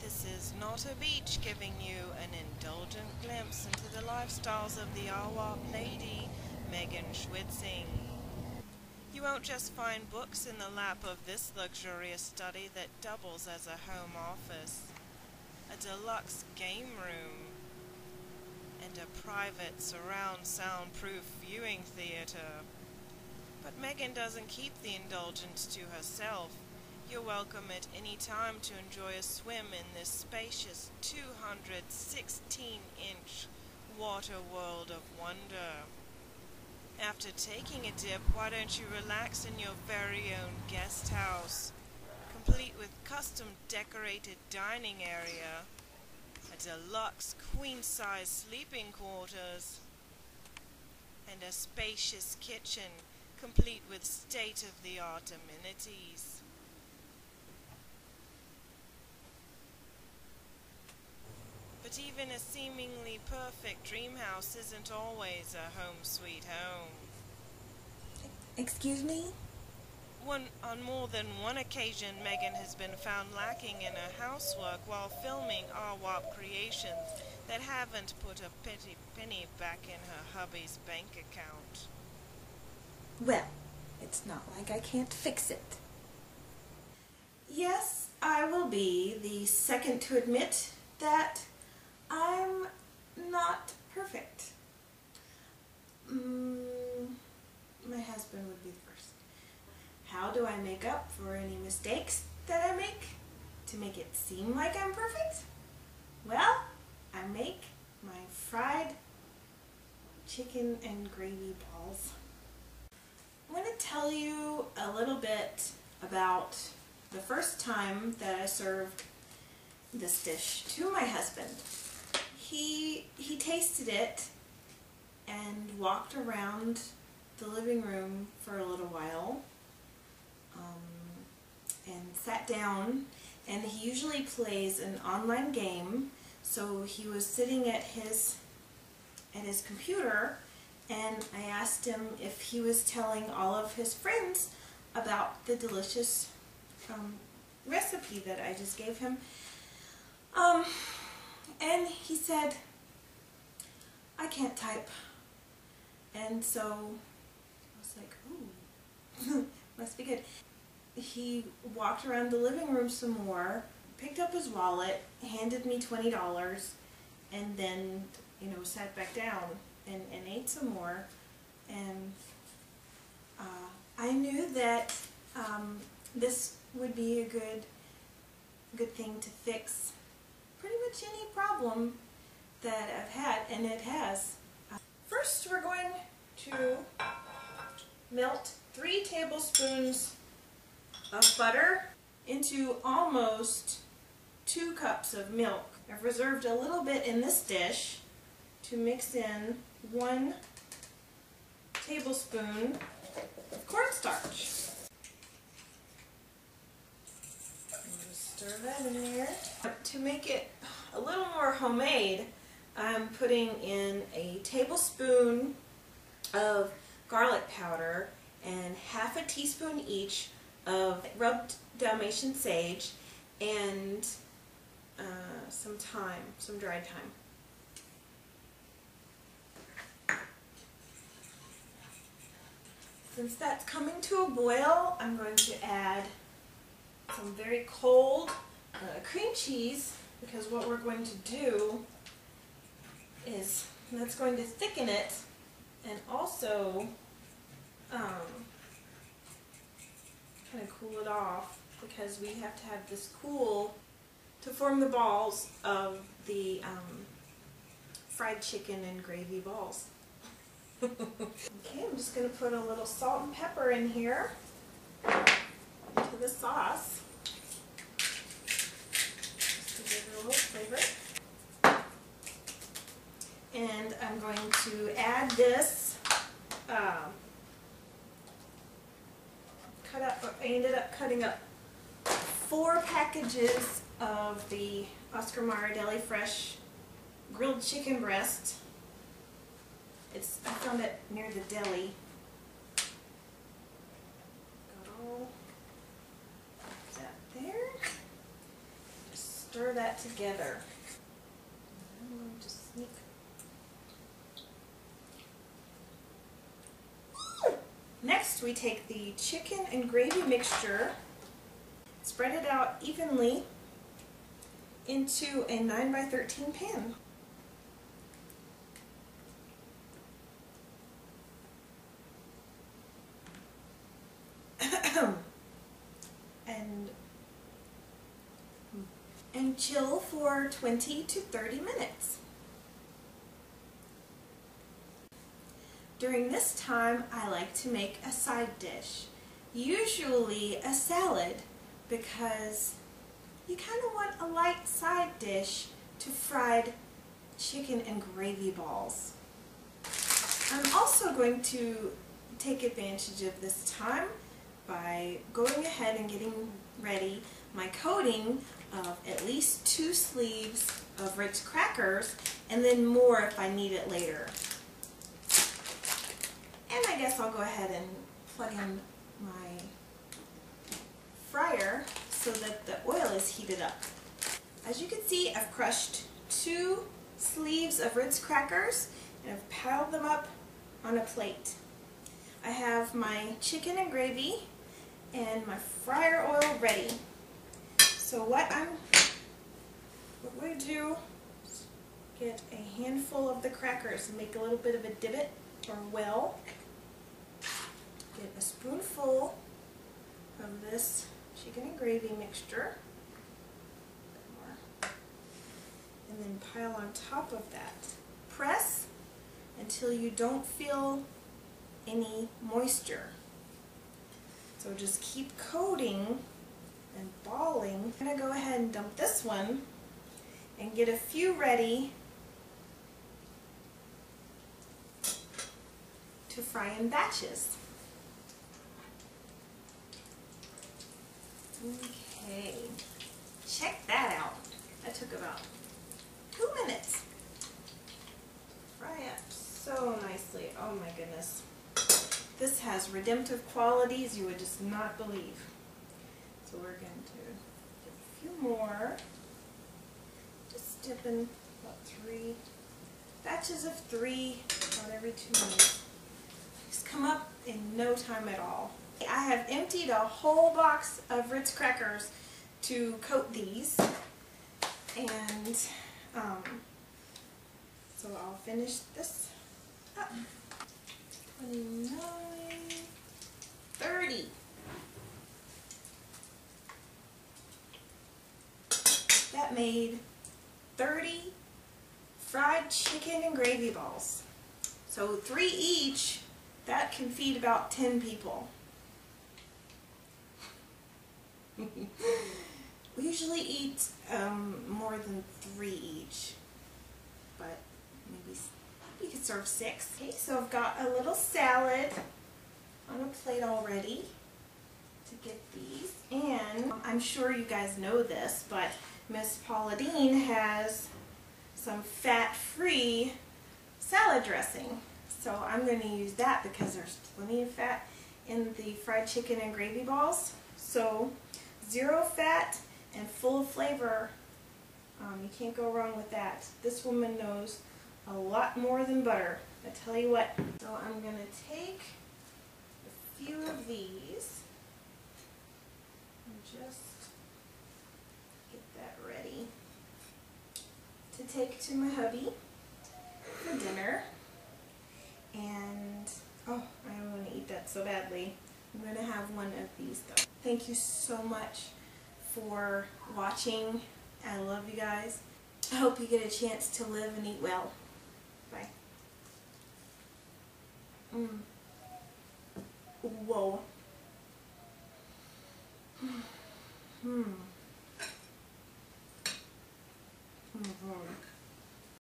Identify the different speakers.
Speaker 1: This is not a beach giving you an indulgent glimpse into the lifestyles of the Awap lady, Megan Schwitzing. You won't just find books in the lap of this luxurious study that doubles as a home office, a deluxe game room, and a private surround soundproof viewing theater. But Megan doesn't keep the indulgence to herself. You're welcome at any time to enjoy a swim in this spacious 216-inch water world of wonder. After taking a dip, why don't you relax in your very own guest house, complete with custom decorated dining area, a deluxe queen-size sleeping quarters, and a spacious kitchen complete with state-of-the-art amenities. But even a seemingly perfect dream house isn't always a home sweet home.
Speaker 2: Excuse me?
Speaker 1: On more than one occasion, Megan has been found lacking in her housework while filming Awap creations that haven't put a penny back in her hubby's bank account.
Speaker 2: Well, it's not like I can't fix it.
Speaker 3: Yes, I will be the second to admit that I'm not perfect. My husband would be the first. How do I make up for any mistakes that I make to make it seem like I'm perfect? Well, I make my fried chicken and gravy balls. I'm going to tell you a little bit about the first time that I served this dish to my husband. He tasted it and walked around the living room for a little while and sat down, and he usually plays an online game, so he was sitting at his computer, and I asked him if he was telling all of his friends about the delicious recipe that I just gave him. And he said, I can't type. And so I was like, ooh, must be good. He walked around the living room some more, picked up his wallet, handed me $20, and then, sat back down and ate some more. And I knew that this would be a good thing to fix pretty much any problem that I've had, and it has. First, we're going to melt 3 tablespoons of butter into almost 2 cups of milk. I've reserved a little bit in this dish to mix in 1 tablespoon of cornstarch. Stir that in there. To make it a little more homemade, I'm putting in a tablespoon of garlic powder and half a teaspoon each of rubbed Dalmatian sage and some dried thyme. Since that's coming to a boil, I'm going to add some very cold cream cheese, because what we're going to do is that's going to thicken it and also kind of cool it off, because we have to have this cool to form the balls of the fried chicken and gravy balls. Okay, I'm just going to put a little salt and pepper in here to the sauce, just to give it a little flavor. And I'm going to add this I ended up cutting up 4 packages of the Oscar Mayer Deli Fresh grilled chicken breast. I found it near the deli. Got all that there. Just stir that together. I'm going to just sneak. Next, we take the chicken and gravy mixture, spread it out evenly into a 9x13 pan. and chill for 20 to 30 minutes. During this time, I like to make a side dish, usually a salad, because you kind of want a light side dish to fried chicken and gravy balls. I'm also going to take advantage of this time by going ahead and getting ready my coating of at least 2 sleeves of Ritz crackers, and then more if I need it later. And I guess I'll go ahead and plug in my fryer so that the oil is heated up. As you can see, I've crushed 2 sleeves of Ritz crackers and I've piled them up on a plate. I have my chicken and gravy and my fryer oil ready. So what we're going to do is get a handful of the crackers and make a little bit of a divot or well. Get a spoonful of this chicken and gravy mixture, and then pile on top of that. Press until you don't feel any moisture. So just keep coating and balling. I'm going to go ahead and dump this one and get a few ready to fry in batches. Okay, check that out. That took about 2 minutes. Fry up so nicely. Oh my goodness. This has redemptive qualities you would just not believe. So we're going to do a few more. Just dip in about 3 batches of 3 about every 2 minutes. These come up in no time at all. I have emptied a whole box of Ritz crackers to coat these, and so I'll finish this up. 29, 30. That made 30 fried chicken and gravy balls. So 3 each, that can feed about 10 people. We usually eat more than 3 each, but maybe you could serve 6. Okay, so I've got a little salad on a plate already to get these, and I'm sure you guys know this, but Miss Paula Deen has some fat-free salad dressing, so I'm going to use that because there's plenty of fat in the fried chicken and gravy balls. So 0 fat and full of flavor. You can't go wrong with that. This woman knows a lot more than butter, I tell you what. So I'm going to take a few of these and just get that ready to take to my hubby for dinner. And oh, I want to eat that so badly. I'm going to have one of these though. Thank you so much for watching. I love you guys. I hope you get a chance to live and eat well. Bye. Whoa. Mm-hmm.